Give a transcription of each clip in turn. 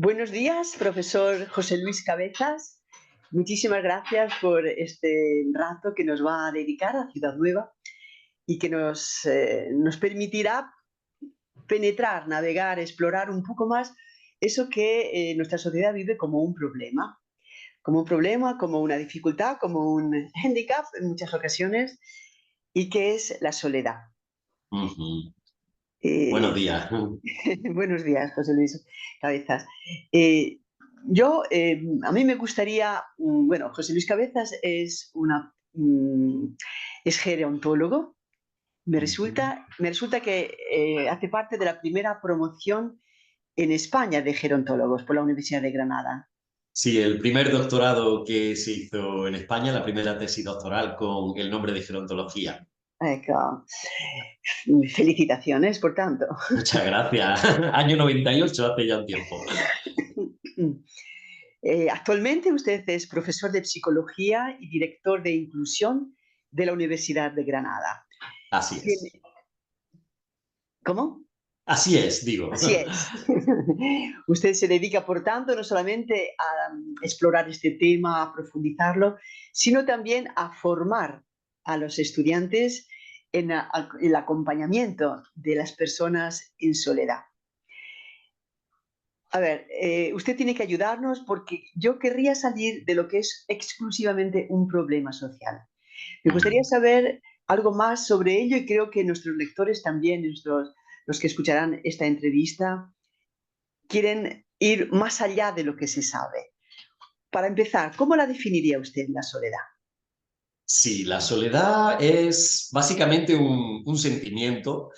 Buenos días, profesor José Luis Cabezas. Muchísimas gracias por este rato que nos va a dedicar a Ciudad Nueva y que nos permitirá penetrar, navegar, explorar un poco más eso que nuestra sociedad vive como un problema, como una dificultad, como un hándicap en muchas ocasiones, y que es la soledad. Ujú. Buenos Eh, días. Buenos días, José Luis Cabezas. Eh, a mí me gustaría, bueno, José Luis Cabezas es gerontólogo. Ujú. Me resulta que hace parte de la primera promoción en España de gerontólogos por la Universidad de Granada. Sí, el primer doctorado que se hizo en España, la primera tesis doctoral con el nombre de gerontología. Ecco, felicitaciones, por tanto. Muchas gracias. Año 98, hace ya un tiempo. Actualmente usted es profesor de psicología y director de inclusión de la Universidad de Granada. Así Tiene- es. ¿Cómo? Así es, digo. Así es. Usted se dedica, por tanto, no solamente a explorar este tema, a profundizarlo, sino también a formar a los estudiantes en el acompañamiento de las personas en soledad. A ver, usted tiene que ayudarnos porque yo querría salir de lo que es exclusivamente un problema social. Me gustaría saber algo más sobre ello y creo que nuestros lectores también, los que escucharán esta entrevista, quieren ir más allá de lo que se sabe. Para empezar, ¿cómo la definiría usted la soledad? Sí, la soledad es básicamente un sentimiento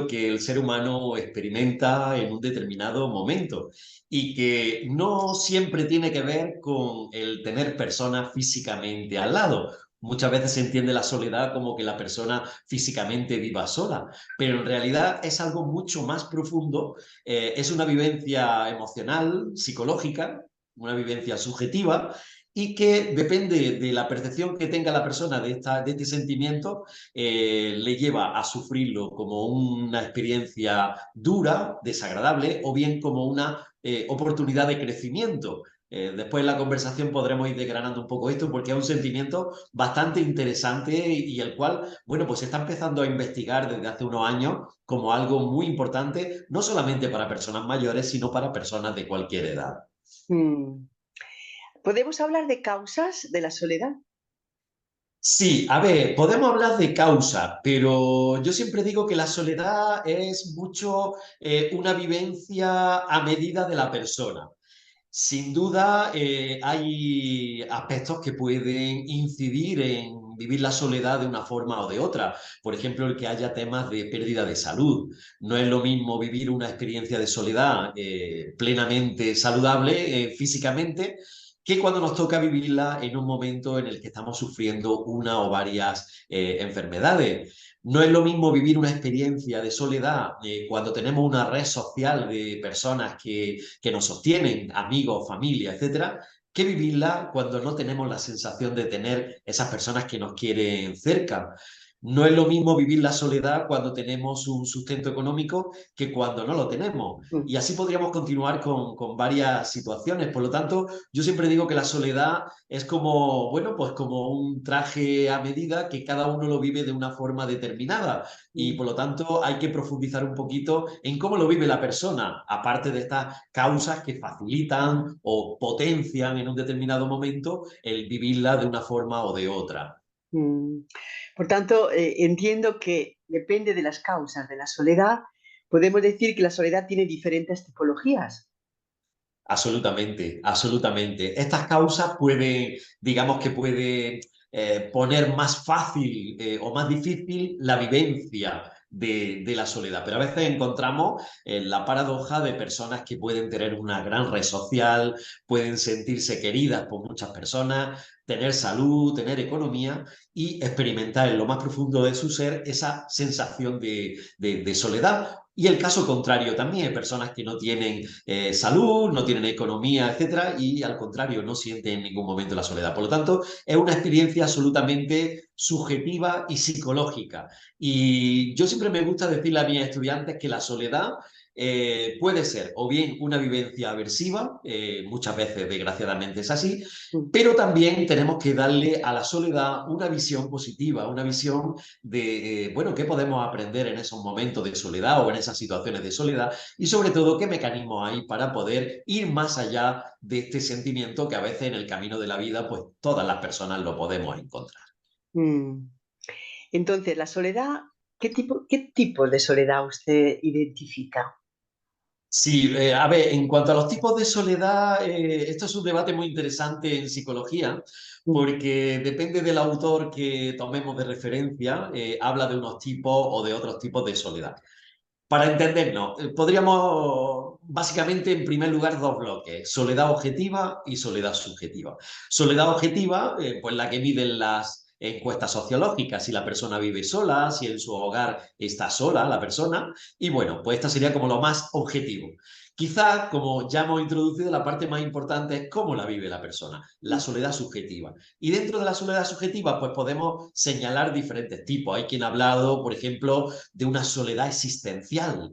que el ser humano experimenta en un determinado momento y que no siempre tiene que ver con el tener personas físicamente al lado. Muchas veces se entiende la soledad como que la persona físicamente viva sola, pero en realidad es algo mucho más profundo, es una vivencia emocional, psicológica, una vivencia subjetiva y que depende de la percepción que tenga la persona de este sentimiento, le lleva a sufrirlo como una experiencia dura, desagradable, o bien como una oportunidad de crecimiento. Después en la conversación podremos ir desgranando un poco esto porque es un sentimiento bastante interesante y el cual, bueno, pues se está empezando a investigar desde hace unos años como algo muy importante, no solamente para personas mayores, sino para personas de cualquier edad. Mm. ¿Podemos hablar de causas de la soledad? Sí, a ver, podemos hablar de causa, pero yo siempre digo que la soledad es mucho una vivencia a medida de la persona. Sin duda, hay aspectos que pueden incidir en vivir la soledad de una forma o de otra. Por ejemplo, el que haya temas de pérdida de salud. No es lo mismo vivir una experiencia de soledad plenamente saludable físicamente que cuando nos toca vivirla en un momento en el que estamos sufriendo una o varias enfermedades. No es lo mismo vivir una experiencia de soledad cuando tenemos una red social de personas que nos sostienen, amigos, familia, etcétera, que vivirla cuando no tenemos la sensación de tener esas personas que nos quieren cerca. No es lo mismo vivir la soledad cuando tenemos un sustento económico que cuando no lo tenemos. Mm. Y así podríamos continuar con varias situaciones. Por lo tanto, yo siempre digo que la soledad es como, bueno, pues como un traje a medida que cada uno lo vive de una forma determinada y Mm. por lo tanto hay que profundizar un poquito en cómo lo vive la persona, aparte de estas causas que facilitan o potencian en un determinado momento el vivirla de una forma o de otra. Mm. Por tanto, entiendo que depende de las causas de la soledad. Podemos decir que la soledad tiene diferentes tipologías. Absolutamente, absolutamente. Estas causas pueden, digamos que pueden poner más fácil o más difícil la vivencia de la soledad. Pero a veces encontramos la paradoja de personas que pueden tener una gran red social, pueden sentirse queridas por muchas personas, tener salud, tener economía y experimentar en lo más profundo de su ser esa sensación de soledad. Y el caso contrario también, hay personas que no tienen salud, no tienen economía, etcétera, y al contrario, no sienten en ningún momento la soledad. Por lo tanto, es una experiencia absolutamente subjetiva y psicológica. Y yo siempre me gusta decirle a mis estudiantes que la soledad puede ser o bien una vivencia aversiva, muchas veces desgraciadamente es así, mm, pero también tenemos que darle a la soledad una visión positiva, una visión de, bueno, qué podemos aprender en esos momentos de soledad o en esas situaciones de soledad y sobre todo qué mecanismos hay para poder ir más allá de este sentimiento que a veces en el camino de la vida, pues todas las personas lo podemos encontrar. mm. Entonces, la soledad, qué tipo de soledad usted identifica? Sí, a ver, en cuanto a los tipos de soledad, esto es un debate muy interesante en psicología, Mm, porque depende del autor que tomemos de referencia, habla de unos tipos o de otros tipos de soledad. Para entendernos, podríamos básicamente, en primer lugar, dos bloques, soledad objetiva y soledad subjetiva. Soledad objetiva, pues la que miden las encuestas sociológicas, si la persona vive sola, si en su hogar está sola la persona, y bueno, pues esta sería como lo más objetivo. Quizás, como ya hemos introducido, la parte más importante es cómo la vive la persona, la mm, soledad subjetiva. Y dentro de la soledad subjetiva, pues podemos señalar diferentes tipos. Hay quien ha hablado, por ejemplo, de una soledad existencial,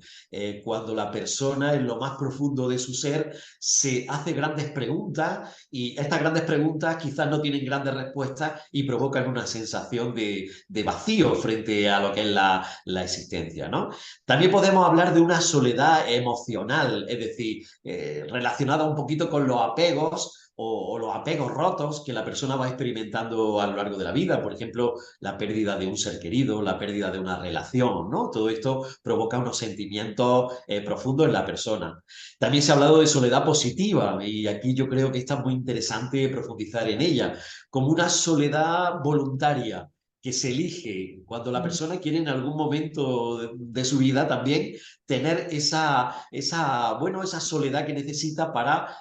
cuando la persona en lo más profundo de su ser se hace grandes preguntas y estas grandes preguntas quizás no tienen grandes respuestas y provocan una sensación de vacío frente a lo que es la existencia, ¿no? También podemos hablar de una soledad emocional, es decir, relacionada un poquito con los apegos o los apegos rotos que la persona va experimentando a lo largo de la vida. Por ejemplo, la pérdida de un ser querido, la pérdida de una relación, ¿no? Todo esto provoca unos sentimientos profundos en la persona. También se ha hablado de soledad positiva y aquí yo creo que está muy interesante profundizar en ella, como una soledad voluntaria que se elige cuando la mm. persona quiere en algún momento de su vida también tener bueno, esa soledad que necesita para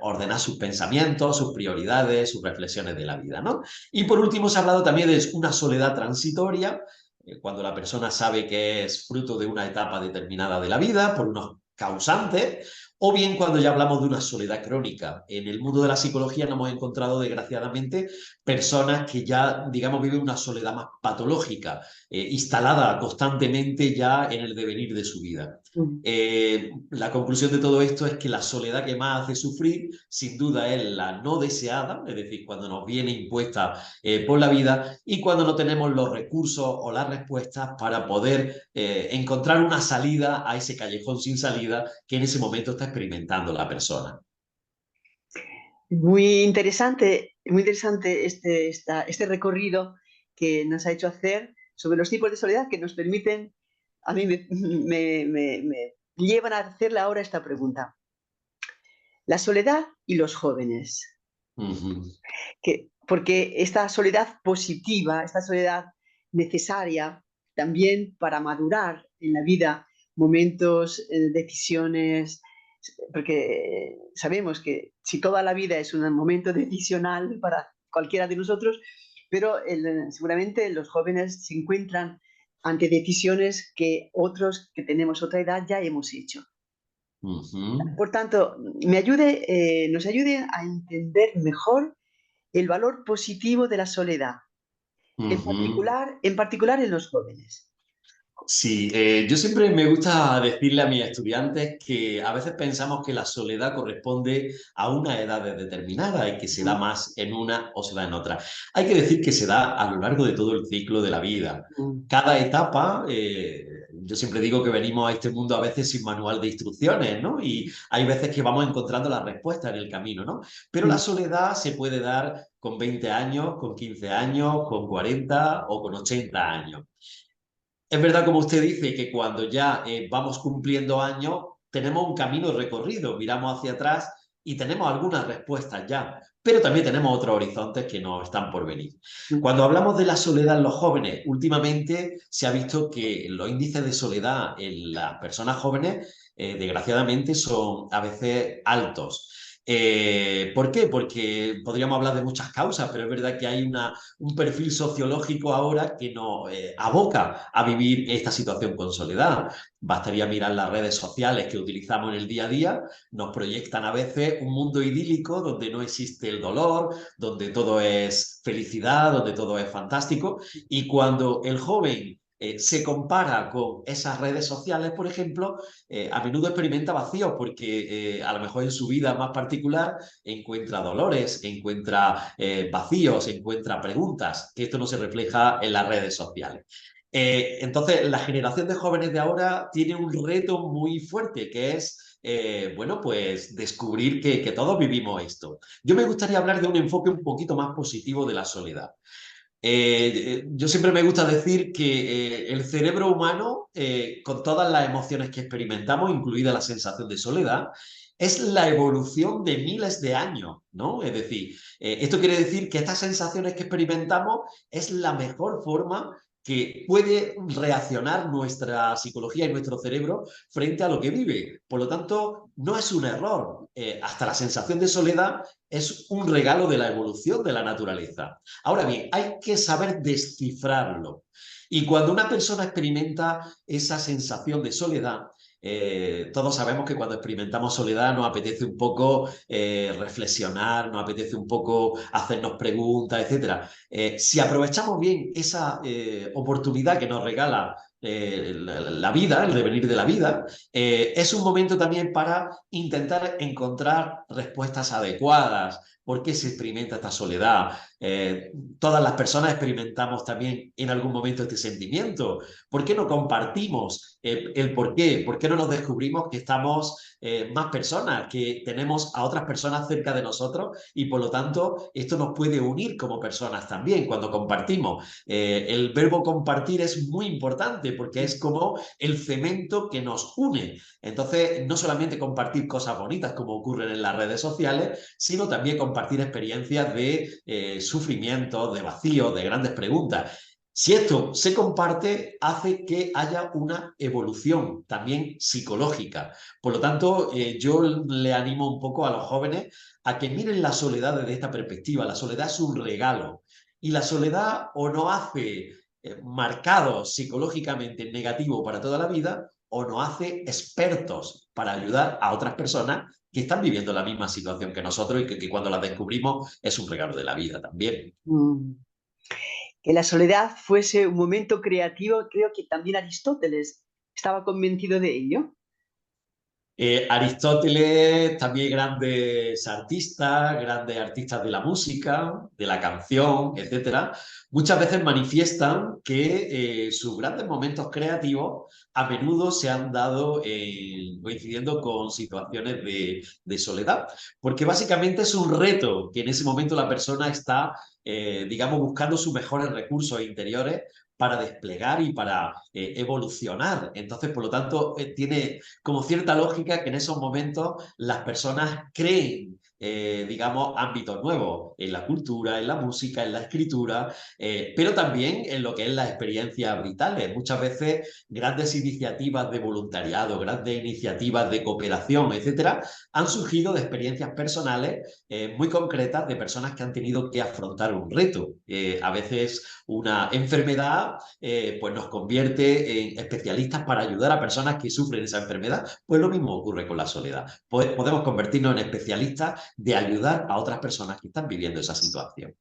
ordenar sus pensamientos, sus prioridades, sus reflexiones de la vida, ¿no? Y por último, se ha hablado también de una soledad transitoria, cuando la persona sabe que es fruto de una etapa determinada de la vida, por unos causantes, o bien cuando ya hablamos de una soledad crónica. En el mundo de la psicología nos hemos encontrado, desgraciadamente, personas que ya, digamos, viven una soledad más patológica, instalada constantemente ya en el devenir de su vida. Mm. La conclusión de todo esto es que la soledad que más hace sufrir, sin duda, es la no deseada, es decir, cuando nos viene impuesta por la vida y cuando no tenemos los recursos o las respuestas para poder encontrar una salida a ese callejón sin salida que en ese momento está experimentando la persona. Muy interesante este recorrido que nos ha hecho hacer sobre los tipos de soledad que nos permiten, a mí me llevan a hacerle ahora esta pregunta. La soledad y los jóvenes. Uh -huh. Porque esta soledad positiva, esta soledad necesaria también para madurar en la vida, momentos, decisiones, porque sabemos que si toda la vida es un momento decisional para cualquiera de nosotros, pero seguramente los jóvenes se encuentran ante decisiones que otros que tenemos otra edad ya hemos hecho. Uh -huh. Por tanto, nos ayude a entender mejor el valor positivo de la soledad, Uh -huh. en particular en los jóvenes. Sí, yo siempre me gusta decirle a mis estudiantes que a veces pensamos que la soledad corresponde a una edad determinada y que se da Mm, más en una o se da en otra. Hay que decir que se da a lo largo de todo el ciclo de la vida. mm, Cada etapa, yo siempre digo que venimos a este mundo a veces sin manual de instrucciones, ¿no? Y hay veces que vamos encontrando las respuestas en el camino, ¿no? Pero la mm, soledad se puede dar con 20 años, con 15 años, con 40 o con 80 años. Es verdad, como usted dice, que cuando ya vamos cumpliendo años, tenemos un camino recorrido, miramos hacia atrás y tenemos algunas respuestas ya, pero también tenemos otros horizontes que nos están por venir. mm. Cuando hablamos de la soledad en los jóvenes, últimamente se ha visto que los índices de soledad en las personas jóvenes, desgraciadamente, son a veces altos. ¿Por qué? Porque podríamos hablar de muchas causas, pero es verdad que hay un perfil sociológico ahora que nos aboca a vivir esta situación con soledad. Bastaría mirar las redes sociales que utilizamos en el día a día, nos proyectan a veces un mundo idílico donde no existe el dolor, donde todo es felicidad, donde todo es fantástico, y cuando el joven se compara con esas redes sociales, por ejemplo, a menudo experimenta vacíos porque a lo mejor en su vida más particular encuentra dolores, encuentra vacíos, encuentra preguntas, que esto no se refleja en las redes sociales. Entonces, la generación de jóvenes de ahora tiene un reto muy fuerte, que es, bueno, pues descubrir que todos vivimos esto. Yo me gustaría hablar de un enfoque un poquito más positivo de la soledad. Yo siempre me gusta decir que el cerebro humano, con todas las emociones que experimentamos, incluida la sensación de soledad, es la evolución de miles de años, ¿no? Es decir, esto quiere decir que estas sensaciones que experimentamos es la mejor forma que puede reaccionar nuestra psicología y nuestro cerebro frente a lo que vive. Por lo tanto, no es un error. Hasta la sensación de soledad es un regalo de la evolución de la naturaleza. Ahora bien, hay que saber descifrarlo. Y cuando una persona experimenta esa sensación de soledad, todos sabemos que cuando experimentamos soledad nos apetece un poco reflexionar, nos apetece un poco hacernos preguntas, etc. Si aprovechamos bien esa oportunidad que nos regala la vida, el devenir de la vida, es un momento también para intentar encontrar respuestas adecuadas. ¿Por qué se experimenta esta soledad? Todas las personas experimentamos también en algún momento este sentimiento. ¿Por qué no compartimos el por qué? ¿Por qué no nos descubrimos que estamos más personas, que tenemos a otras personas cerca de nosotros y por lo tanto esto nos puede unir como personas también cuando compartimos? El verbo compartir es muy importante porque es como el cemento que nos une. Entonces, no solamente compartir cosas bonitas como ocurren en las redes sociales, sino también compartir experiencias de sufrimiento, de vacío, de grandes preguntas. Si esto se comparte, hace que haya una evolución también psicológica. Por lo tanto, yo le animo un poco a los jóvenes a que miren la soledad desde esta perspectiva. La soledad es un regalo y la soledad o nos hace marcados psicológicamente negativo para toda la vida o nos hace expertos para ayudar a otras personas que están viviendo la misma situación que nosotros y que cuando las descubrimos es un regalo de la vida también. Mm. Que la soledad fuese un momento creativo, creo que también Aristóteles estaba convencido de ello. Aristóteles, también grandes artistas de la música, de la canción, etcétera, muchas veces manifiestan que sus grandes momentos creativos a menudo se han dado coincidiendo con situaciones de soledad, porque básicamente es un reto que en ese momento la persona está, digamos, buscando sus mejores recursos interiores para desplegar y para evolucionar. Entonces, por lo tanto, tiene como cierta lógica que en esos momentos las personas creen, digamos, ámbitos nuevos en la cultura, en la música, en la escritura, pero también en lo que es las experiencias vitales. Muchas veces grandes iniciativas de voluntariado, grandes iniciativas de cooperación, etcétera, han surgido de experiencias personales muy concretas de personas que han tenido que afrontar un reto. A veces una enfermedad pues nos convierte en especialistas para ayudar a personas que sufren esa enfermedad. Pues lo mismo ocurre con la soledad. Podemos convertirnos en especialistas de ayudar a otras personas que están viviendo esa situación.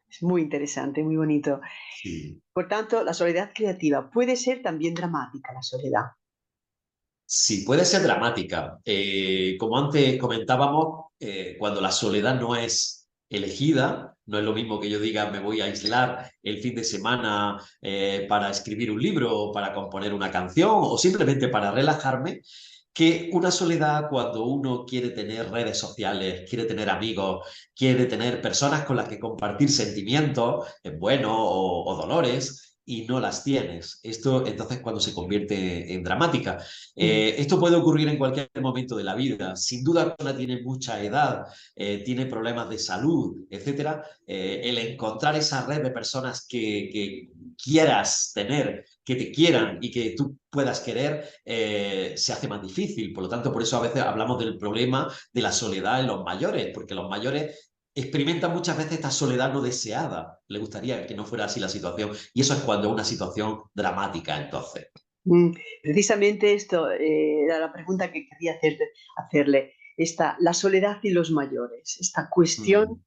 Es muy interesante, muy bonito. Sí. Por tanto, la soledad creativa puede ser también dramática, la soledad. Sí, puede ser dramática. Como antes comentábamos, cuando la soledad no es elegida, no es lo mismo que yo diga me voy a aislar el fin de semana para escribir un libro o para componer una canción o simplemente para relajarme, que una soledad cuando uno quiere tener redes sociales, quiere tener amigos, quiere tener personas con las que compartir sentimientos buenos o dolores y no las tienes. Esto entonces cuando se convierte en dramática. Mm. Esto puede ocurrir en cualquier momento de la vida. Sin duda, la persona tiene mucha edad, tiene problemas de salud, etcétera. El encontrar esa red de personas que quieras tener, que te quieran y que tú puedas querer, se hace más difícil. Por lo tanto, por eso a veces hablamos del problema de la soledad en los mayores, porque los mayores experimentan muchas veces esta soledad no deseada. Le gustaría que no fuera así la situación. Y eso es cuando es una situación dramática, entonces. Mm. Precisamente esto era la pregunta que quería hacerle. La soledad y los mayores, esta cuestión Mm.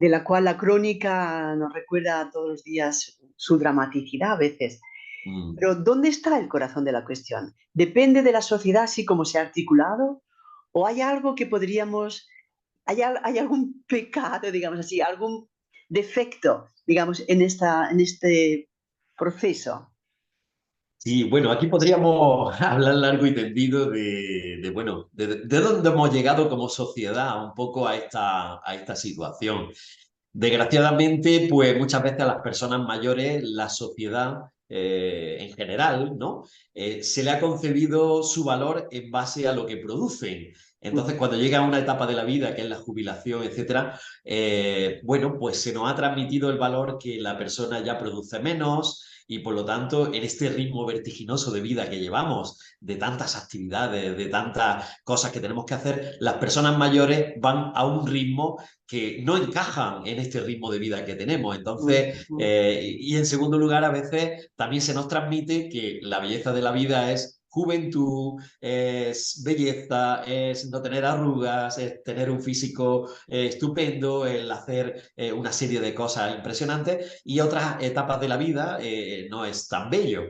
de la cual la crónica nos recuerda todos los días su dramaticidad a veces. Mm. Pero ¿dónde está el corazón de la cuestión? ¿Depende de la sociedad así como se ha articulado? ¿O hay algo que podríamos, hay algún pecado, digamos así, algún defecto, digamos, en este proceso? Sí, bueno, aquí podríamos hablar largo y tendido bueno, de dónde hemos llegado como sociedad un poco a esta situación. Desgraciadamente, pues muchas veces a las personas mayores, la sociedad en general, ¿no? Se le ha concebido su valor en base a lo que producen. Mm, Entonces, cuando llega a una etapa de la vida, que es la jubilación, etcétera, bueno, pues se nos ha transmitido el valor que la persona ya produce menos y por lo tanto, en este ritmo vertiginoso de vida que llevamos, de tantas actividades, de tantas cosas que tenemos que hacer, las personas mayores van a un ritmo que no encajan en este ritmo de vida que tenemos. mm, Entonces, mm, y en segundo lugar, a veces también se nos transmite que la belleza de la vida es juventud, es belleza, es no tener arrugas, es tener un físico estupendo, el hacer una serie de cosas impresionantes y otras etapas de la vida no es tan bello.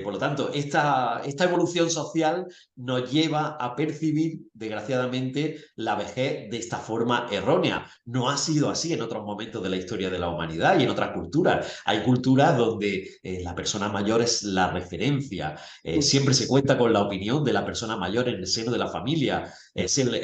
Por lo tanto, esta evolución social nos lleva a percibir, desgraciadamente, la vejez de esta forma errónea. No ha sido así en otros momentos de la historia de la humanidad y en otras culturas. Hay culturas donde la persona mayor es la referencia. mm, Siempre se cuenta con la opinión de la persona mayor en el seno de la familia. Es el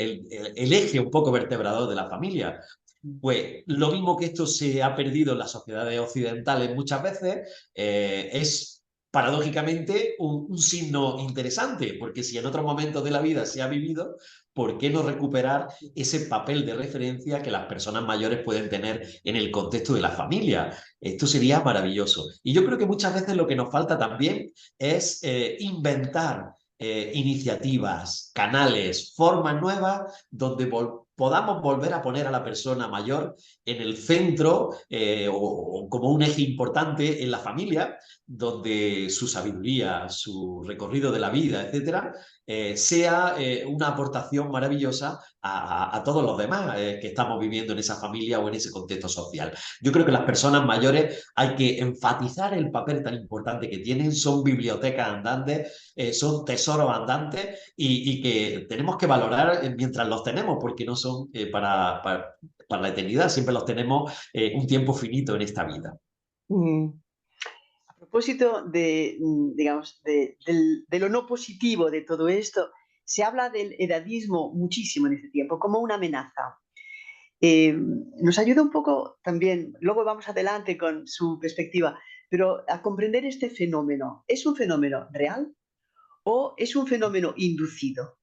eje un poco vertebrador de la familia. mm. Pues lo mismo que esto se ha perdido en las sociedades occidentales muchas veces, es paradójicamente un signo interesante, porque si en otros momentos de la vida se ha vivido, ¿por qué no recuperar ese papel de referencia que las personas mayores pueden tener en el contexto de la familia? Esto sería maravilloso. Y yo creo que muchas veces lo que nos falta también es inventar iniciativas, canales, formas nuevas donde podamos volver a poner a la persona mayor en el centro o como un eje importante en la familia, donde su sabiduría, su recorrido de la vida, etcétera, sea una aportación maravillosa a todos los demás que estamos viviendo en esa familia o en ese contexto social. Yo creo que las personas mayores hay que enfatizar el papel tan importante que tienen, son bibliotecas andantes, son tesoros andantes y que tenemos que valorar mientras los tenemos, porque no son para la eternidad, siempre los tenemos un tiempo finito en esta vida. Mm. A propósito de, digamos, de lo no positivo de todo esto, se habla del edadismo muchísimo en este tiempo, como una amenaza. Eh, Nos ayuda un poco también, luego vamos adelante con su perspectiva, pero a comprender este fenómeno. ¿Es un fenómeno real o es un fenómeno inducido?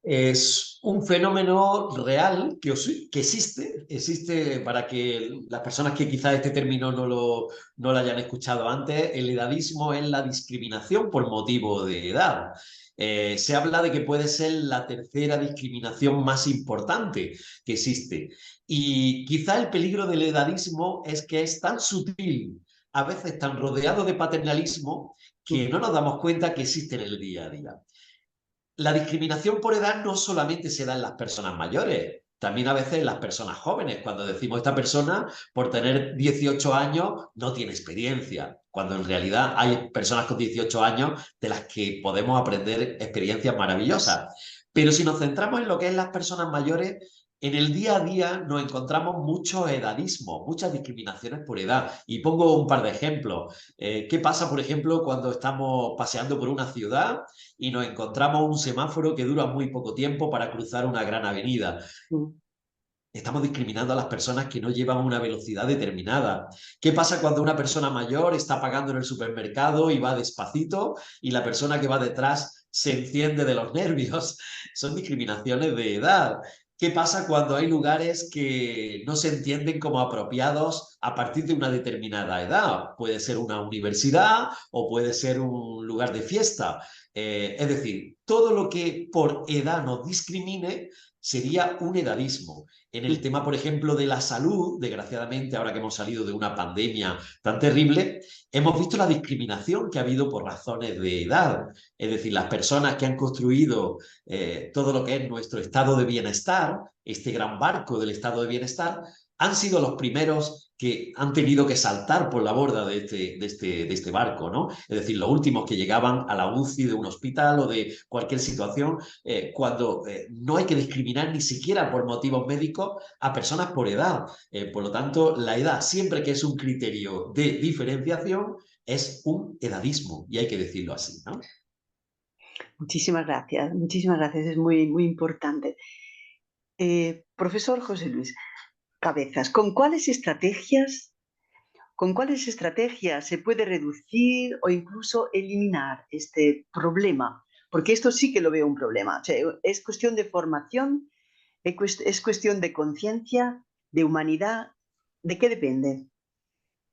Es un fenómeno real que existe para que las personas que quizás este término no lo hayan escuchado antes, el edadismo es la discriminación por motivo de edad. Se habla de que puede ser la tercera discriminación más importante que existe. Y quizá el peligro del edadismo es que es tan sutil, a veces tan rodeado de paternalismo, que no nos damos cuenta que existe en el día a día. La discriminación por edad no solamente se da en las personas mayores, también a veces en las personas jóvenes, cuando decimos esta persona por tener 18 años no tiene experiencia, cuando en realidad hay personas con 18 años de las que podemos aprender experiencias maravillosas. Pero si nos centramos en lo que es las personas mayores, en el día a día nos encontramos mucho edadismo, muchas discriminaciones por edad. Y pongo un par de ejemplos. ¿Qué pasa, por ejemplo, cuando estamos paseando por una ciudad y nos encontramos un semáforo que dura muy poco tiempo para cruzar una gran avenida? Mm, Estamos discriminando a las personas que no llevan una velocidad determinada. ¿Qué pasa cuando una persona mayor está pagando en el supermercado y va despacito y la persona que va detrás se enciende de los nervios? Son discriminaciones de edad. ¿Qué pasa cuando hay lugares que no se entienden como apropiados a partir de una determinada edad? Puede ser una universidad o puede ser un lugar de fiesta. Es decir, todo lo que por edad nos discrimine sería un edadismo. En el mm, tema, por ejemplo, de la salud, desgraciadamente, ahora que hemos salido de una pandemia tan terrible, hemos visto la discriminación que ha habido por razones de edad. Es decir, las personas que han construido todo lo que es nuestro estado de bienestar, este gran barco del estado de bienestar, han sido los primeros que han tenido que saltar por la borda de este barco, ¿no? Es decir, los últimos que llegaban a la UCI de un hospital o de cualquier situación, cuando no hay que discriminar ni siquiera por motivos médicos a personas por edad. Por lo tanto, la edad, siempre que es un criterio de diferenciación, es un edadismo, y hay que decirlo así, ¿no? muchísimas gracias, es muy, muy importante. Profesor José Luis Cabezas, con cuáles estrategias se puede reducir o incluso eliminar este problema? Porque esto sí que lo veo un problema. O sea, es cuestión de formación, es cuestión de conciencia, de humanidad. ¿De qué depende?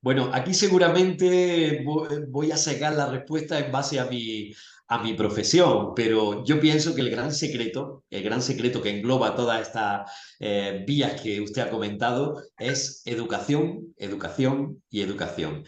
Bueno, aquí seguramente voy a sacar la respuesta en base a mi profesión, pero yo pienso que el gran secreto que engloba todas estas vías que usted ha comentado es educación, educación y educación.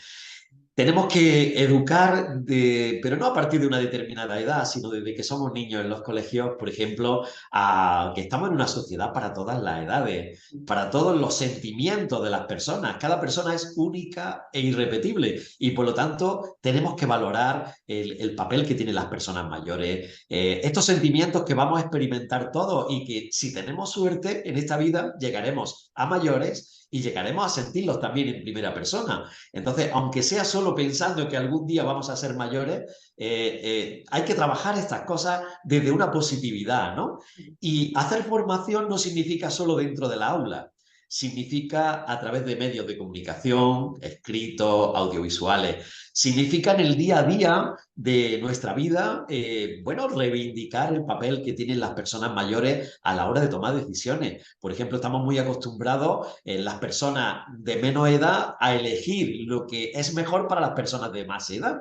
Tenemos que educar, pero no a partir de una determinada edad, sino desde que somos niños en los colegios, por ejemplo, a que estamos en una sociedad para todas las edades, para todos los sentimientos de las personas. Cada persona es única e irrepetible y por lo tanto tenemos que valorar el papel que tienen las personas mayores, estos sentimientos que vamos a experimentar todos y que si tenemos suerte en esta vida llegaremos a mayores y llegaremos a sentirlos también en primera persona. Entonces, aunque sea solo pensando que algún día vamos a ser mayores, hay que trabajar estas cosas desde una positividad, ¿no? Y hacer formación no significa solo dentro de la aula, significa a través de medios de comunicación, escritos, audiovisuales, significa en el día a día de nuestra vida, bueno, reivindicar el papel que tienen las personas mayores a la hora de tomar decisiones. Por ejemplo, estamos muy acostumbrados en las personas de menos edad a elegir lo que es mejor para las personas de más edad.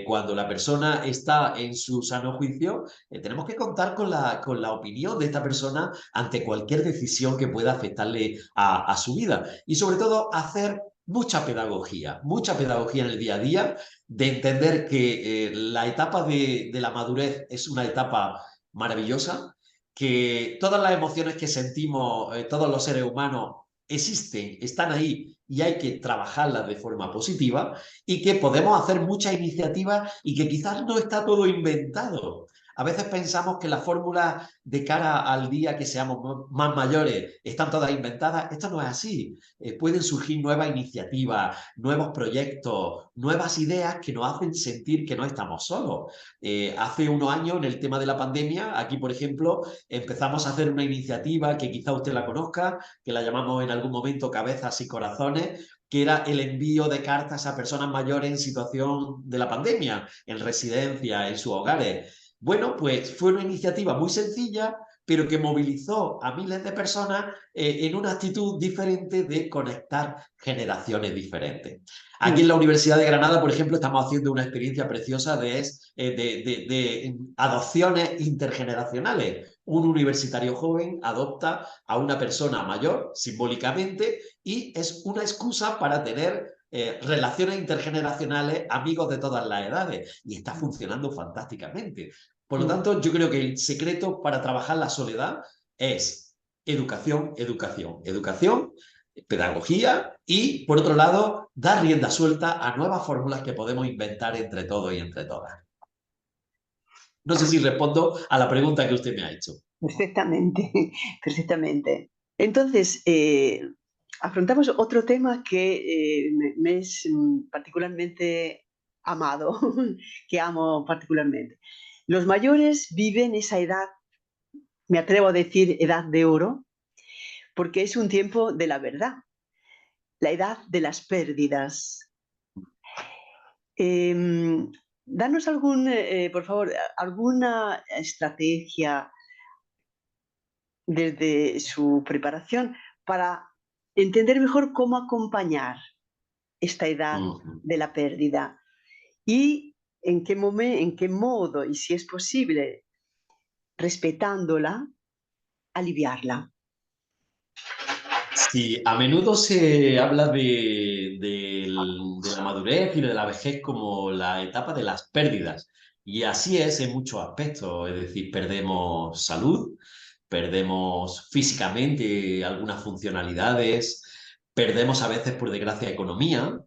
Cuando la persona está en su sano juicio, tenemos que contar con la opinión de esta persona ante cualquier decisión que pueda afectarle a su vida. Y sobre todo, hacer mucha pedagogía en el día a día, de entender que la etapa de la madurez es una etapa maravillosa, que todas las emociones que sentimos, todos los seres humanos, existen, están ahí y hay que trabajarlas de forma positiva y que podemos hacer muchas iniciativas y que quizás no está todo inventado. A veces pensamos que las fórmulas de cara al día que seamos más mayores están todas inventadas. Esto no es así. Pueden surgir nuevas iniciativas, nuevos proyectos, nuevas ideas que nos hacen sentir que no estamos solos. Hace unos años, en el tema de la pandemia, aquí, por ejemplo, empezamos a hacer una iniciativa que quizá usted la conozca, que la llamamos en algún momento Cabezas y Corazones, que era el envío de cartas a personas mayores en situación de la pandemia, en residencia, en sus hogares. Bueno, pues fue una iniciativa muy sencilla, pero que movilizó a miles de personas en una actitud diferente de conectar generaciones diferentes. Aquí en la Universidad de Granada, por ejemplo, estamos haciendo una experiencia preciosa de adopciones intergeneracionales. Un universitario joven adopta a una persona mayor, simbólicamente, y es una excusa para tener relaciones intergeneracionales, amigos de todas las edades, y está funcionando fantásticamente. Por lo tanto, yo creo que el secreto para trabajar la soledad es educación, educación, educación, pedagogía y, por otro lado, dar rienda suelta a nuevas fórmulas que podemos inventar entre todos y entre todas. No sé si respondo a la pregunta que usted me ha hecho. Perfectamente, perfectamente. Entonces, afrontamos otro tema que me es particularmente amado, que amo particularmente. Los mayores viven esa edad, me atrevo a decir edad de oro, porque es un tiempo de la verdad, la edad de las pérdidas. Danos por favor, alguna estrategia desde su preparación para entender mejor cómo acompañar esta edad de la pérdida y en qué modo, y si es posible, respetándola, aliviarla. Sí, a menudo se habla de la madurez y de la vejez como la etapa de las pérdidas. Y así es en muchos aspectos. Es decir, perdemos salud, perdemos físicamente algunas funcionalidades, perdemos a veces, por desgracia, economía,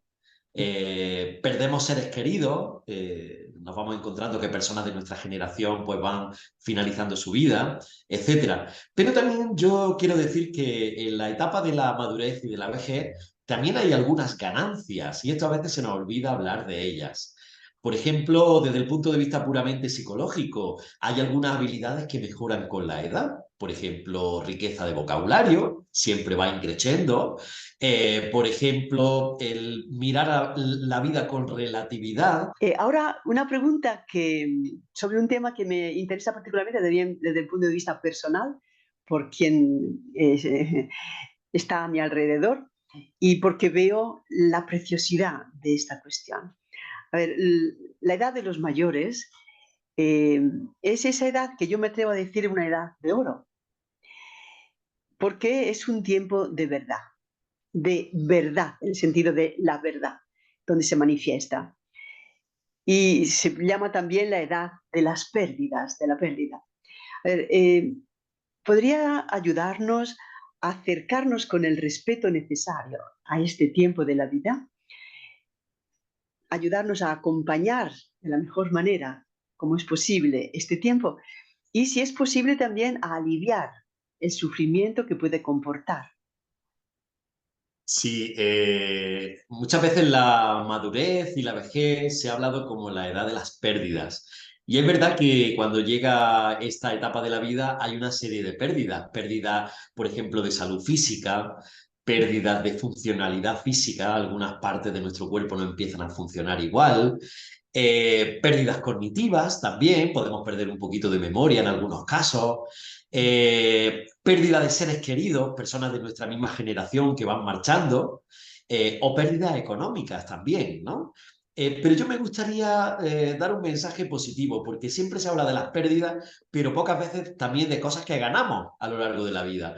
perdemos seres queridos, nos vamos encontrando que personas de nuestra generación pues van finalizando su vida, etcétera. Pero también yo quiero decir que en la etapa de la madurez y de la vejez también hay algunas ganancias y esto a veces se nos olvida hablar de ellas. Por ejemplo, desde el punto de vista puramente psicológico, hay algunas habilidades que mejoran con la edad. Por ejemplo, riqueza de vocabulario, siempre va increciendo. Por ejemplo, el mirar a la vida con relatividad. Ahora, una pregunta sobre un tema que me interesa particularmente desde el punto de vista personal, por quien está a mi alrededor y porque veo la preciosidad de esta cuestión. A ver, la edad de los mayores eh, es esa edad que yo me atrevo a decir una edad de oro, porque es un tiempo de verdad, en el sentido de la verdad, donde se manifiesta. Y se llama también la edad de las pérdidas, de la pérdida. A ver, ¿podría ayudarnos a acercarnos con el respeto necesario a este tiempo de la vida? Ayudarnos a acompañar de la mejor manera, como es posible, este tiempo. Y si es posible también a aliviar el sufrimiento que puede comportar. Sí, muchas veces la madurez y la vejez se ha hablado como la edad de las pérdidas. Y es verdad que cuando llega esta etapa de la vida hay una serie de pérdidas. Pérdidas, por ejemplo, de salud física, pérdidas de funcionalidad física, algunas partes de nuestro cuerpo no empiezan a funcionar igual. Pérdidas cognitivas también, podemos perder un poquito de memoria en algunos casos. Pérdida de seres queridos, personas de nuestra misma generación que van marchando, o pérdidas económicas también, ¿no? Pero yo me gustaría dar un mensaje positivo, porque siempre se habla de las pérdidas, pero pocas veces también de cosas que ganamos a lo largo de la vida.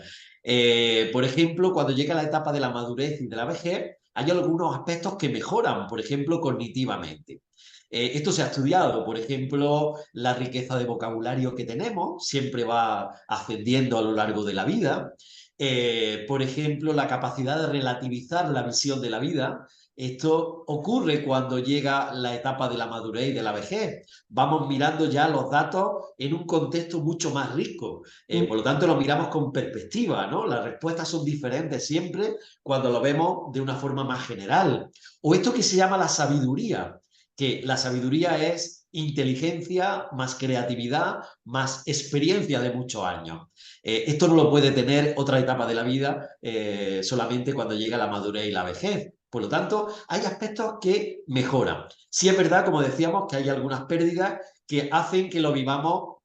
Por ejemplo, cuando llega la etapa de la madurez y de la vejez, hay algunos aspectos que mejoran, por ejemplo, cognitivamente. Esto se ha estudiado, por ejemplo, la riqueza de vocabulario que tenemos siempre va ascendiendo a lo largo de la vida. Por ejemplo, la capacidad de relativizar la visión de la vida. Esto ocurre cuando llega la etapa de la madurez y de la vejez. Vamos mirando ya los datos en un contexto mucho más rico. Por lo tanto, lo miramos con perspectiva, ¿no? Las respuestas son diferentes siempre cuando lo vemos de una forma más general. O esto que se llama la sabiduría, que la sabiduría es inteligencia más creatividad más experiencia de muchos años. Esto no lo puede tener otra etapa de la vida solamente cuando llega la madurez y la vejez. Por lo tanto, hay aspectos que mejoran. Sí es verdad, como decíamos, que hay algunas pérdidas que hacen que lo vivamos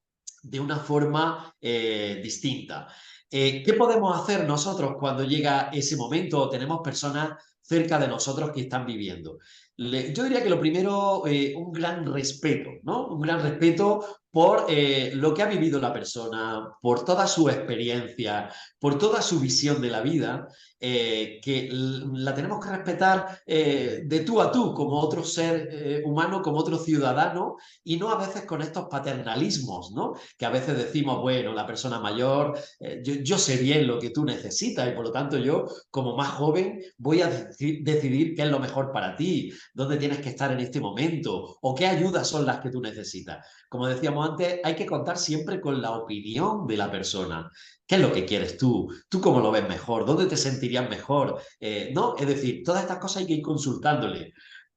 de una forma distinta. ¿Qué podemos hacer nosotros cuando llega ese momento o tenemos personas cerca de nosotros que están viviendo? Yo diría que lo primero, un gran respeto, ¿no? Un gran respeto por lo que ha vivido la persona, por toda su experiencia, por toda su visión de la vida, que la tenemos que respetar de tú a tú, como otro ser humano, como otro ciudadano, y no a veces con estos paternalismos, ¿no? Que a veces decimos, bueno, la persona mayor, yo sé bien lo que tú necesitas y por lo tanto yo, como más joven, voy a decidir qué es lo mejor para ti, dónde tienes que estar en este momento o qué ayudas son las que tú necesitas. Como decíamos antes, hay que contar siempre con la opinión de la persona. ¿Qué es lo que quieres tú? ¿Tú cómo lo ves mejor? ¿Dónde te sentirías mejor? ¿No? Es decir, todas estas cosas hay que ir consultándole.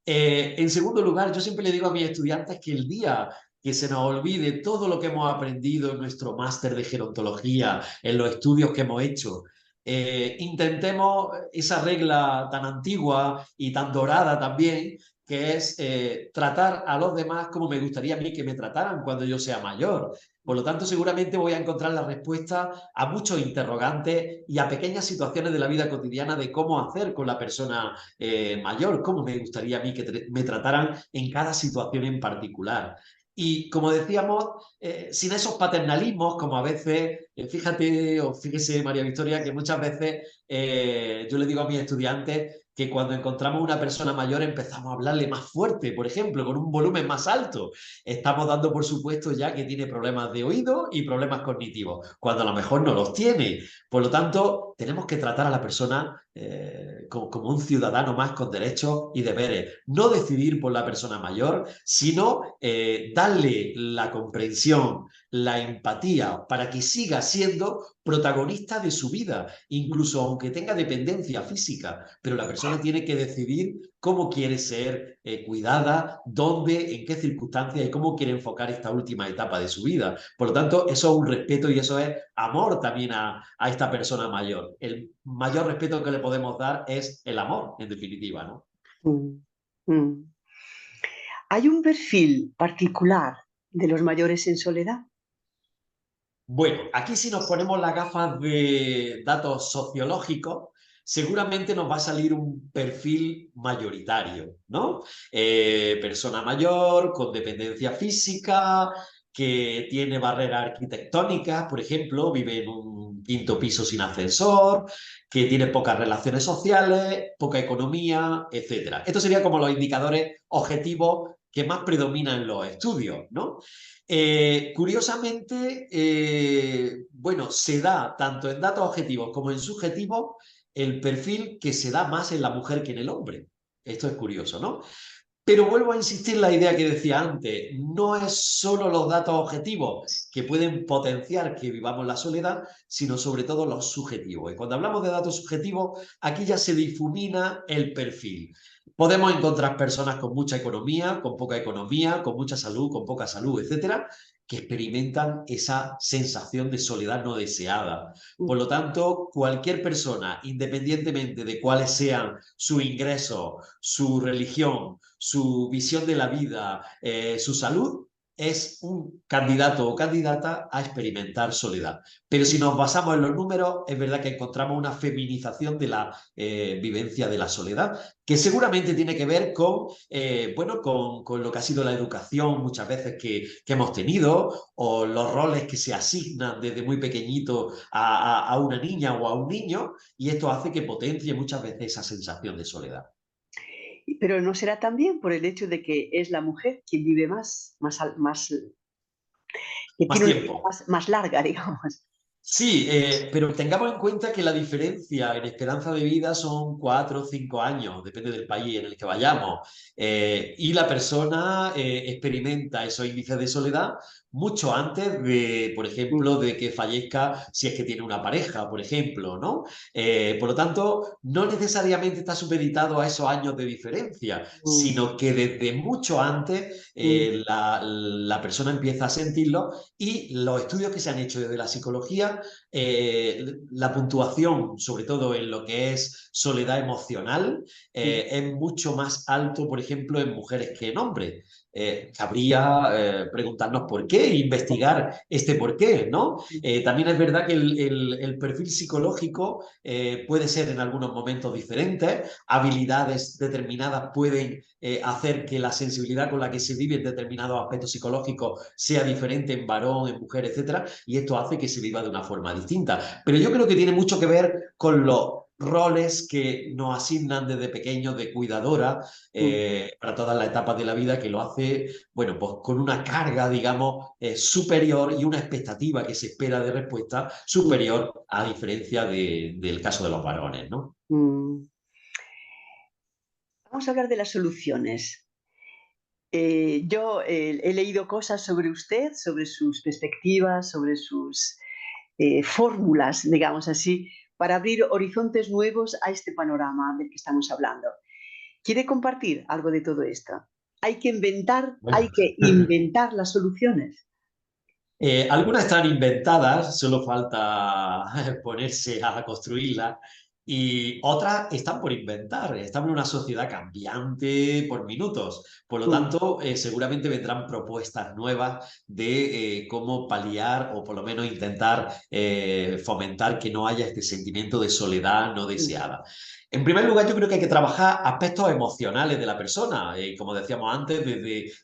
En segundo lugar, yo siempre le digo a mis estudiantes que el día que se nos olvide todo lo que hemos aprendido en nuestro máster de gerontología, en los estudios que hemos hecho, intentemos esa regla tan antigua y tan dorada también, que es tratar a los demás como me gustaría a mí que me trataran cuando yo sea mayor. Por lo tanto, seguramente voy a encontrar la respuesta a muchos interrogantes y a pequeñas situaciones de la vida cotidiana de cómo hacer con la persona mayor, cómo me gustaría a mí que me trataran en cada situación en particular. Y como decíamos, sin esos paternalismos, como a veces, fíjate o fíjese María Victoria, que muchas veces yo le digo a mis estudiantes que cuando encontramos una persona mayor empezamos a hablarle más fuerte, por ejemplo, con un volumen más alto. Estamos dando por supuesto ya que tiene problemas de oído y problemas cognitivos, cuando a lo mejor no los tiene. Por lo tanto, tenemos que tratar a la persona como un ciudadano más con derechos y deberes. No decidir por la persona mayor, sino darle la comprensión, la empatía para que siga siendo protagonista de su vida, incluso aunque tenga dependencia física, pero la persona tiene que decidir cómo quiere ser cuidada, dónde, en qué circunstancias y cómo quiere enfocar esta última etapa de su vida. Por lo tanto, eso es un respeto y eso es amor también a esta persona mayor. El mayor respeto que le podemos dar es el amor, en definitiva, ¿no? Mm, mm. ¿Hay un perfil particular de los mayores en soledad? Bueno, aquí si nos ponemos las gafas de datos sociológicos, seguramente nos va a salir un perfil mayoritario, ¿no? Persona mayor, con dependencia física, que tiene barreras arquitectónicas, por ejemplo, vive en un quinto piso sin ascensor, que tiene pocas relaciones sociales, poca economía, etcétera. Estos serían como los indicadores objetivos que más predominan en los estudios, ¿no? Curiosamente, bueno, se da tanto en datos objetivos como en subjetivos el perfil que se da más en la mujer que en el hombre. Esto es curioso, ¿no? Pero vuelvo a insistir en la idea que decía antes, no es solo los datos objetivos que pueden potenciar que vivamos la soledad, sino sobre todo los subjetivos. Y cuando hablamos de datos subjetivos, aquí ya se difumina el perfil. Podemos encontrar personas con mucha economía, con poca economía, con mucha salud, con poca salud, etcétera, que experimentan esa sensación de soledad no deseada. Por lo tanto, cualquier persona, independientemente de cuáles sean sus ingresos, su religión, su visión de la vida, su salud, es un candidato o candidata a experimentar soledad. Pero si nos basamos en los números, es verdad que encontramos una feminización de la vivencia de la soledad, que seguramente tiene que ver bueno, con lo que ha sido la educación muchas veces que hemos tenido, o los roles que se asignan desde muy pequeñito a una niña o a un niño, y esto hace que potencie muchas veces esa sensación de soledad. Pero no será también por el hecho de que es la mujer quien vive más, que Más tiene una vida tiempo. más larga, digamos. Sí, pero tengamos en cuenta que la diferencia en esperanza de vida son 4 o 5 años, depende del país en el que vayamos. Y la persona experimenta esos índices de soledad mucho antes de, por Mm, ejemplo, de que fallezca si es que tiene una pareja, por ejemplo, ¿no? Por lo tanto, no necesariamente está supeditado a esos años de diferencia, mm, sino que desde mucho antes mm, la persona empieza a sentirlo y los estudios que se han hecho desde la psicología la puntuación, sobre todo en lo que es soledad emocional, mm, es mucho más alto, por ejemplo, en mujeres que en hombres. Cabría preguntarnos por qué, investigar este por qué, ¿no? También es verdad que el perfil psicológico puede ser en algunos momentos diferentes, habilidades determinadas pueden hacer que la sensibilidad con la que se vive en determinados aspectos psicológicos sea diferente en varón, en mujer, etcétera, y esto hace que se viva de una forma distinta. Pero yo creo que tiene mucho que ver con los roles que nos asignan desde pequeños de cuidadora mm, para todas las etapas de la vida, que lo hace, bueno, pues con una carga, digamos, superior y una expectativa que se espera de respuesta mm, superior a diferencia del caso de los varones, ¿no? mm. Vamos a hablar de las soluciones. Yo he leído cosas sobre usted, sobre sus perspectivas, sobre sus fórmulas, digamos así, para abrir horizontes nuevos a este panorama del que estamos hablando. ¿Quiere compartir algo de todo esto? Hay Bueno. que inventar las soluciones. Algunas están inventadas, solo falta ponerse a construirlas, y otras están por inventar. Estamos en una sociedad cambiante por minutos. Por lo Mm, tanto, seguramente vendrán propuestas nuevas de cómo paliar o por lo menos intentar fomentar que no haya este sentimiento de soledad no mm, deseada. En primer lugar, yo creo que hay que trabajar aspectos emocionales de la persona, como decíamos antes,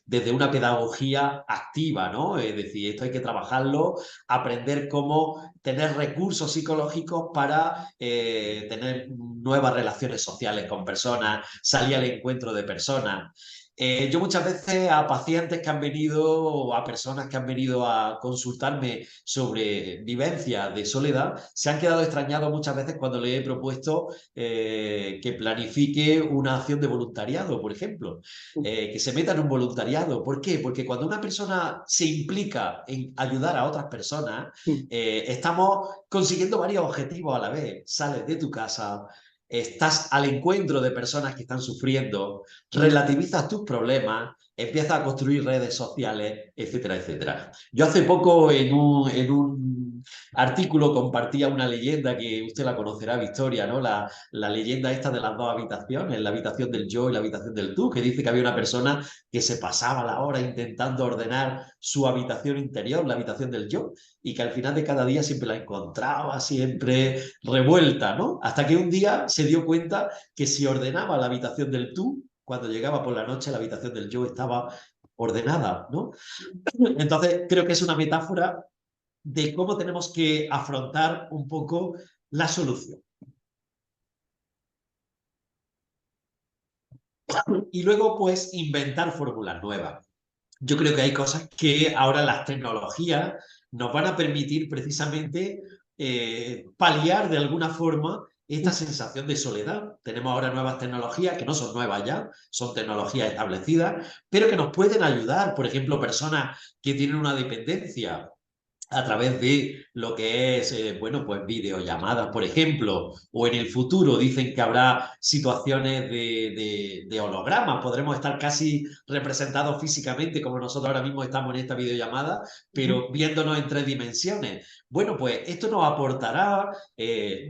desde una pedagogía activa, ¿no? Es decir, esto hay que trabajarlo, aprender cómo tener recursos psicológicos para tener nuevas relaciones sociales con personas, salir al encuentro de personas. Yo muchas veces a pacientes que han venido o a personas que han venido a consultarme sobre vivencias de soledad, se han quedado extrañados muchas veces cuando les he propuesto que planifique una acción de voluntariado, por ejemplo, que se meta en un voluntariado. ¿Por qué? Porque cuando una persona se implica en ayudar a otras personas, estamos consiguiendo varios objetivos a la vez. Sales de tu casa, estás al encuentro de personas que están sufriendo, relativizas tus problemas, empiezas a construir redes sociales, etcétera, etcétera. Yo hace poco en un artículo compartía una leyenda que usted la conocerá, Victoria, ¿no? La leyenda esta de las dos habitaciones, la habitación del yo y la habitación del tú, que dice que había una persona que se pasaba la hora intentando ordenar su habitación interior, la habitación del yo, y que al final de cada día siempre la encontraba siempre revuelta, ¿no? Hasta que un día se dio cuenta que si ordenaba la habitación del tú, cuando llegaba por la noche la habitación del yo estaba ordenada, ¿no? Entonces creo que es una metáfora de cómo tenemos que afrontar un poco la solución. Y luego, pues, inventar fórmulas nuevas. Yo creo que hay cosas que ahora las tecnologías nos van a permitir precisamente paliar de alguna forma esta sensación de soledad. Tenemos ahora nuevas tecnologías que no son nuevas ya, son tecnologías establecidas, pero que nos pueden ayudar. Por ejemplo, personas que tienen una dependencia a través de lo que es, bueno, pues videollamadas, por ejemplo, o en el futuro dicen que habrá situaciones de hologramas, podremos estar casi representados físicamente como nosotros ahora mismo estamos en esta videollamada, pero viéndonos en tres dimensiones. Bueno, pues esto nos aportará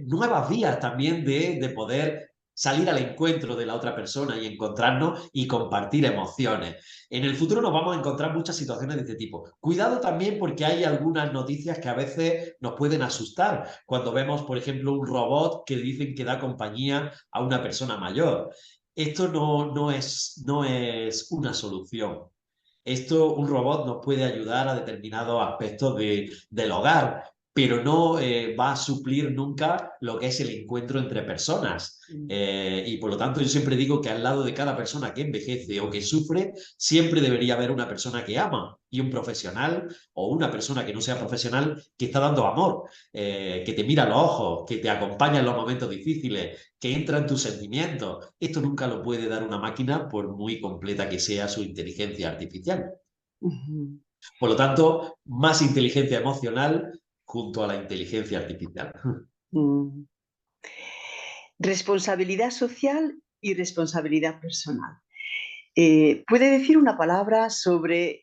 nuevas vías también de poder salir al encuentro de la otra persona y encontrarnos y compartir emociones. En el futuro nos vamos a encontrar muchas situaciones de este tipo. Cuidado también porque hay algunas noticias que a veces nos pueden asustar. Cuando vemos, por ejemplo, un robot que dicen que da compañía a una persona mayor. Esto no es una solución. Esto, un robot nos puede ayudar a determinados aspectos del hogar, pero no va a suplir nunca lo que es el encuentro entre personas. Y por lo tanto yo siempre digo que al lado de cada persona que envejece o que sufre, siempre debería haber una persona que ama y un profesional o una persona que no sea profesional que está dando amor, que te mira a los ojos, que te acompaña en los momentos difíciles, que entra en tus sentimientos. Esto nunca lo puede dar una máquina por muy completa que sea su inteligencia artificial. Por lo tanto, más inteligencia emocional junto a la inteligencia artificial. Responsabilidad social y responsabilidad personal. ¿Puede decir una palabra sobre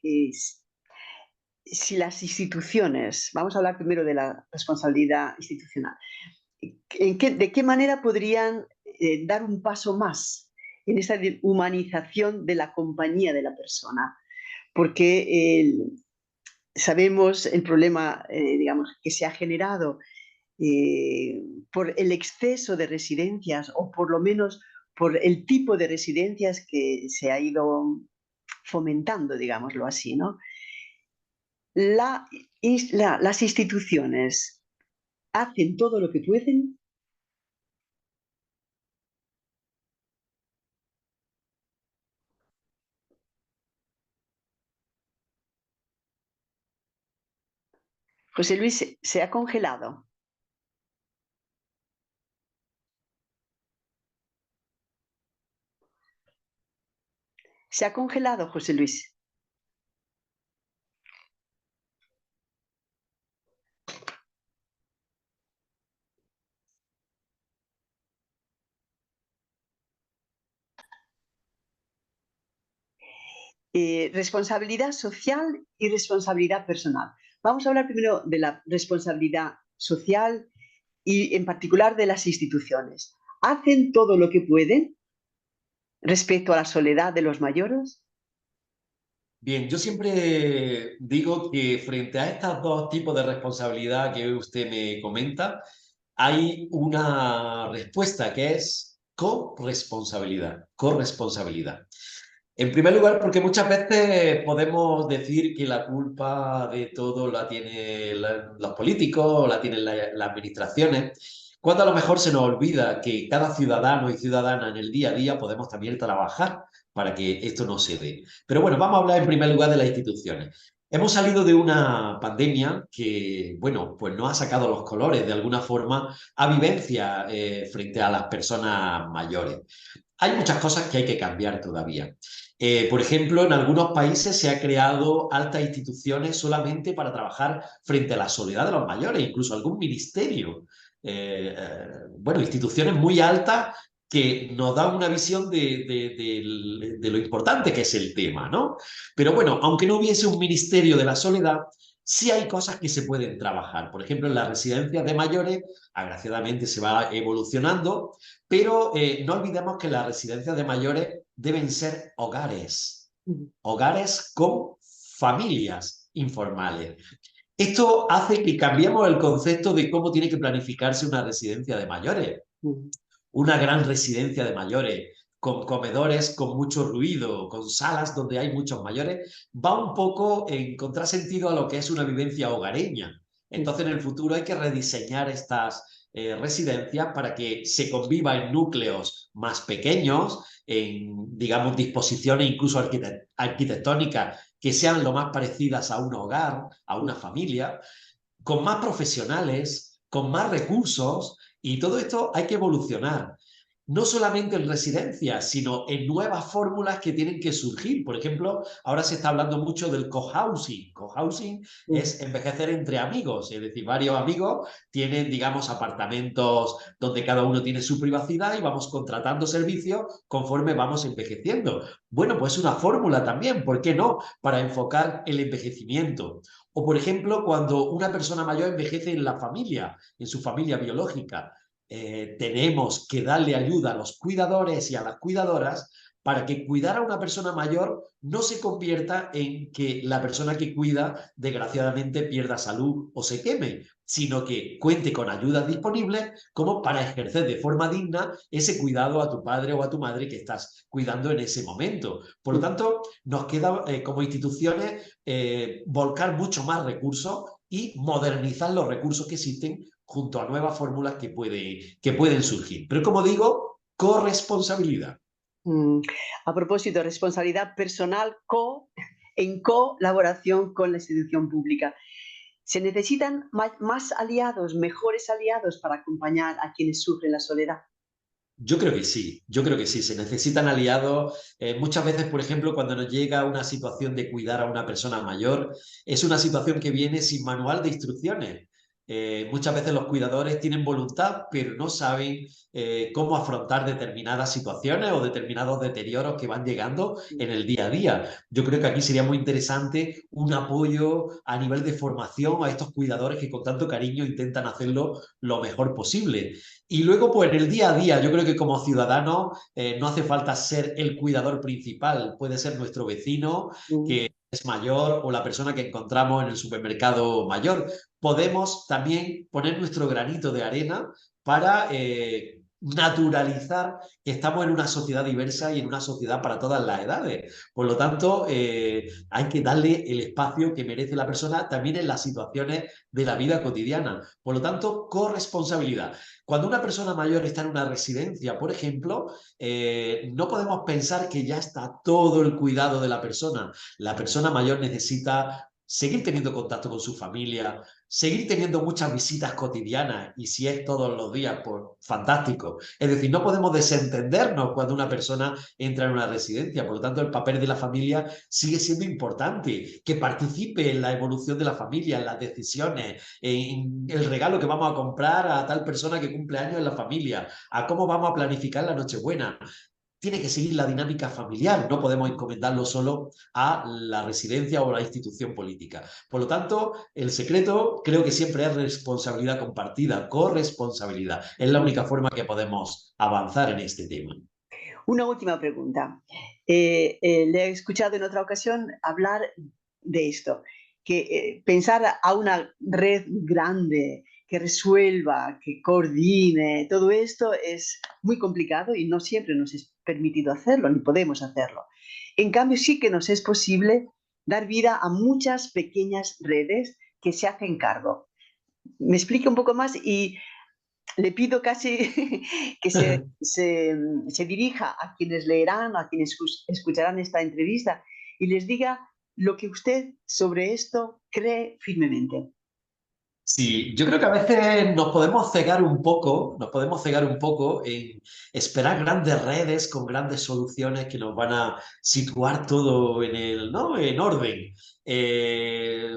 si las instituciones, vamos a hablar primero de la responsabilidad institucional, de qué manera podrían dar un paso más en esa humanización de la compañía de la persona? Porque sabemos el problema, digamos, que se ha generado por el exceso de residencias o por lo menos por el tipo de residencias que se ha ido fomentando, digámoslo así, ¿no? Las instituciones hacen todo lo que pueden. José Luis se ha congelado. Se ha congelado, José Luis. Responsabilidad social y responsabilidad personal. Vamos a hablar primero de la responsabilidad social y en particular de las instituciones. ¿Hacen todo lo que pueden respecto a la soledad de los mayores? Bien, yo siempre digo que frente a estos dos tipos de responsabilidad que usted me comenta, hay una respuesta que es corresponsabilidad, corresponsabilidad. En primer lugar, porque muchas veces podemos decir que la culpa de todo la tienen los políticos o la tienen las administraciones, cuando a lo mejor se nos olvida que cada ciudadano y ciudadana en el día a día podemos también trabajar para que esto no se dé. Pero bueno, vamos a hablar en primer lugar de las instituciones. Hemos salido de una pandemia que, bueno, pues nos ha sacado los colores de alguna forma a vivencia frente a las personas mayores. Hay muchas cosas que hay que cambiar todavía. Por ejemplo, en algunos países se ha creado altas instituciones solamente para trabajar frente a la soledad de los mayores, incluso algún ministerio. Bueno, instituciones muy altas que nos dan una visión de lo importante que es el tema, ¿no? Pero bueno, aunque no hubiese un ministerio de la soledad, sí hay cosas que se pueden trabajar. Por ejemplo, en las residencias de mayores, agraciadamente se va evolucionando, pero no olvidemos que las residencias de mayores deben ser hogares, hogares con familias informales. Esto hace que cambiemos el concepto de cómo tiene que planificarse una residencia de mayores. Una gran residencia de mayores, con comedores con mucho ruido, con salas donde hay muchos mayores, va un poco en contrasentido a lo que es una vivencia hogareña. Entonces, en el futuro hay que rediseñar estas residencias para que se conviva en núcleos más pequeños, en, digamos, disposiciones incluso arquitectónicas que sean lo más parecidas a un hogar, a una familia, con más profesionales, con más recursos, y todo esto hay que evolucionar. No solamente en residencias, sino en nuevas fórmulas que tienen que surgir. Por ejemplo, ahora se está hablando mucho del cohousing. Cohousing es envejecer entre amigos, es decir, varios amigos tienen, digamos, apartamentos donde cada uno tiene su privacidad y vamos contratando servicios conforme vamos envejeciendo. Bueno, pues una fórmula también, ¿por qué no? Para enfocar el envejecimiento. O, por ejemplo, cuando una persona mayor envejece en la familia, en su familia biológica, tenemos que darle ayuda a los cuidadores y a las cuidadoras para que cuidar a una persona mayor no se convierta en que la persona que cuida, desgraciadamente, pierda salud o se queme, sino que cuente con ayudas disponibles como para ejercer de forma digna ese cuidado a tu padre o a tu madre que estás cuidando en ese momento. Por lo tanto, nos queda como instituciones volcar mucho más recursos y modernizar los recursos que existen junto a nuevas fórmulas que pueden surgir. Pero como digo, corresponsabilidad. Mm, A propósito, responsabilidad personal en colaboración con la institución pública. ¿Se necesitan más aliados, mejores aliados para acompañar a quienes sufren la soledad? Yo creo que sí, se necesitan aliados. Muchas veces, por ejemplo, cuando nos llega una situación de cuidar a una persona mayor, es una situación que viene sin manual de instrucciones. Muchas veces los cuidadores tienen voluntad, pero no saben cómo afrontar determinadas situaciones o determinados deterioros que van llegando en el día a día. Yo creo que aquí sería muy interesante un apoyo a nivel de formación a estos cuidadores que con tanto cariño intentan hacerlo lo mejor posible. Y luego, pues en el día a día, yo creo que como ciudadanos no hace falta ser el cuidador principal, puede ser nuestro vecino Mm. que es mayor o la persona que encontramos en el supermercado mayor. Podemos también poner nuestro granito de arena para naturalizar que estamos en una sociedad diversa y en una sociedad para todas las edades. Por lo tanto, hay que darle el espacio que merece la persona también en las situaciones de la vida cotidiana. Por lo tanto, corresponsabilidad. Cuando una persona mayor está en una residencia, por ejemplo, no podemos pensar que ya está todo el cuidado de la persona. La persona mayor necesita seguir teniendo contacto con su familia, seguir teniendo muchas visitas cotidianas y si es todos los días, pues fantástico. Es decir, no podemos desentendernos cuando una persona entra en una residencia. Por lo tanto, el papel de la familia sigue siendo importante, que participe en la evolución de la familia, en las decisiones, en el regalo que vamos a comprar a tal persona que cumple años en la familia, a cómo vamos a planificar la Nochebuena. Tiene que seguir la dinámica familiar, no podemos encomendarlo solo a la residencia o la institución política. Por lo tanto, el secreto creo que siempre es responsabilidad compartida, corresponsabilidad. Es la única forma que podemos avanzar en este tema. Una última pregunta. Le he escuchado en otra ocasión hablar de esto, que pensar a una red grande que resuelva, que coordine, todo esto es muy complicado y no siempre nos es permitido hacerlo, ni podemos hacerlo. En cambio, sí que nos es posible dar vida a muchas pequeñas redes que se hacen cargo. Me explico un poco más y le pido casi que se dirija a quienes leerán, a quienes escucharán esta entrevista y les diga lo que usted sobre esto cree firmemente. Sí, yo creo que a veces nos podemos cegar un poco en esperar grandes redes con grandes soluciones que nos van a situar todo ¿no? En orden.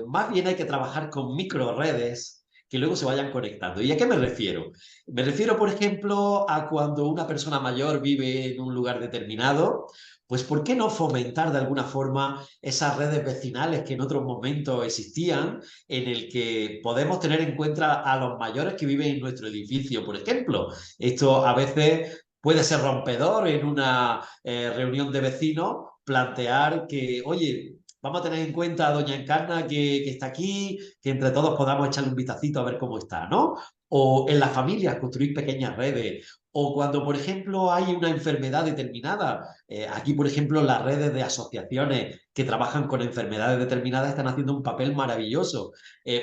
Más bien hay que trabajar con micro redes que luego se vayan conectando. ¿Y a qué me refiero? Me refiero, por ejemplo, a cuando una persona mayor vive en un lugar determinado. Pues ¿por qué no fomentar de alguna forma esas redes vecinales que en otros momentos existían, en el que podemos tener en cuenta a los mayores que viven en nuestro edificio, por ejemplo? Esto a veces puede ser rompedor en una reunión de vecinos, plantear que, oye, vamos a tener en cuenta a doña Encarna que está aquí, que entre todos podamos echarle un vistacito a ver cómo está, ¿no? O en las familias, construir pequeñas redes. O cuando, por ejemplo, hay una enfermedad determinada. Aquí, por ejemplo, las redes de asociaciones que trabajan con enfermedades determinadas están haciendo un papel maravilloso.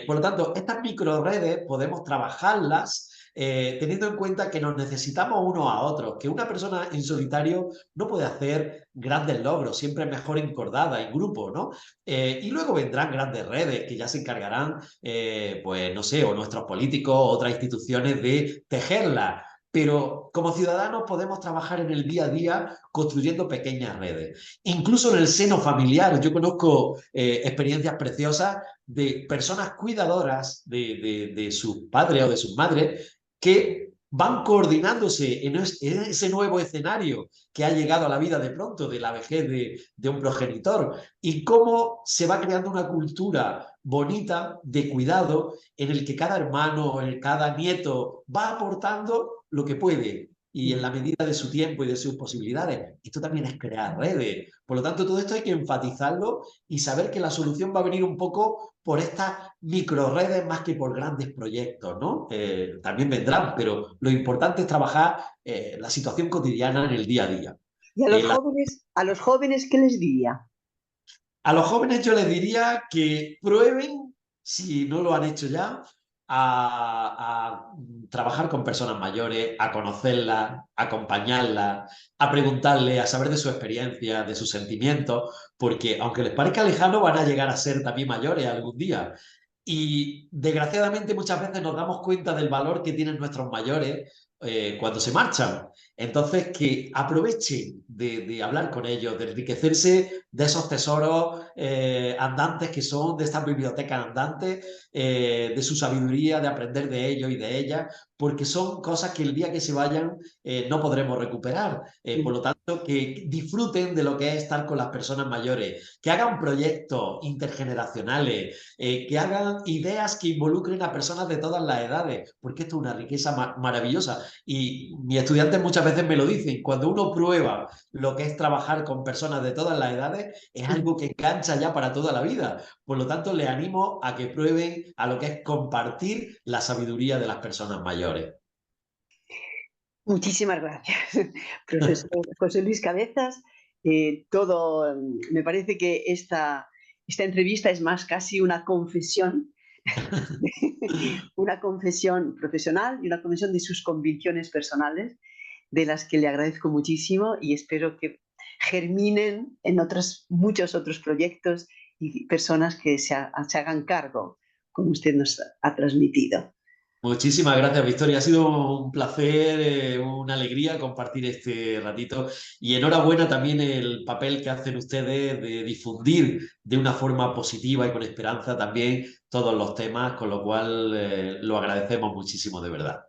Por lo tanto, estas microredes podemos trabajarlas teniendo en cuenta que nos necesitamos unos a otros, que una persona en solitario no puede hacer grandes logros, siempre es mejor encordada, en grupo, ¿no? Y luego vendrán grandes redes que ya se encargarán, pues no sé, o nuestros políticos o otras instituciones de tejerlas. Pero como ciudadanos podemos trabajar en el día a día construyendo pequeñas redes. Incluso en el seno familiar, yo conozco experiencias preciosas de personas cuidadoras de sus padres o de sus madres que van coordinándose en ese nuevo escenario que ha llegado a la vida de pronto, de la vejez de un progenitor, y cómo se va creando una cultura bonita de cuidado en el que cada hermano, cada nieto va aportando lo que puede y en la medida de su tiempo y de sus posibilidades. Esto también es crear redes. Por lo tanto, todo esto hay que enfatizarlo y saber que la solución va a venir un poco por estas micro redes más que por grandes proyectos, ¿no? También vendrán, pero lo importante es trabajar la situación cotidiana en el día a día. Y Eh, la- a los jóvenes, ¿qué les diría? a los jóvenes yo les diría que prueben, si no lo han hecho ya, a trabajar con personas mayores, a conocerlas, a acompañarlas, a preguntarles, a saber de su experiencia, de sus sentimientos, porque aunque les parezca lejano, van a llegar a ser también mayores algún día. Y desgraciadamente muchas veces nos damos cuenta del valor que tienen nuestros mayores cuando se marchan. Entonces, que aprovechen de hablar con ellos, de enriquecerse de esos tesoros andantes que son, de estas bibliotecas andantes, de su sabiduría, de aprender de ellos y de ellas, porque son cosas que el día que se vayan no podremos recuperar. Por lo tanto, que disfruten de lo que es estar con las personas mayores, que hagan proyectos intergeneracionales, que hagan ideas que involucren a personas de todas las edades, porque esto es una riqueza maravillosa. Y mis estudiantes muchas veces me lo dicen, cuando uno prueba lo que es trabajar con personas de todas las edades, es algo que engancha ya para toda la vida. Por lo tanto, les animo a que prueben a lo que es compartir la sabiduría de las personas mayores. Muchísimas gracias, profesor José Luis Cabezas. Me parece que esta entrevista es más casi una confesión, una confesión profesional y una confesión de sus convicciones personales, de las que le agradezco muchísimo y espero que germinen en muchos otros proyectos y personas que se hagan cargo, como usted nos ha transmitido. Muchísimas gracias, Victoria. Ha sido un placer, una alegría compartir este ratito y enhorabuena también el papel que hacen ustedes de difundir de una forma positiva y con esperanza también todos los temas, con lo cual lo agradecemos muchísimo de verdad.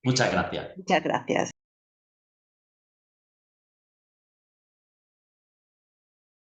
Muchas gracias. Muchas gracias.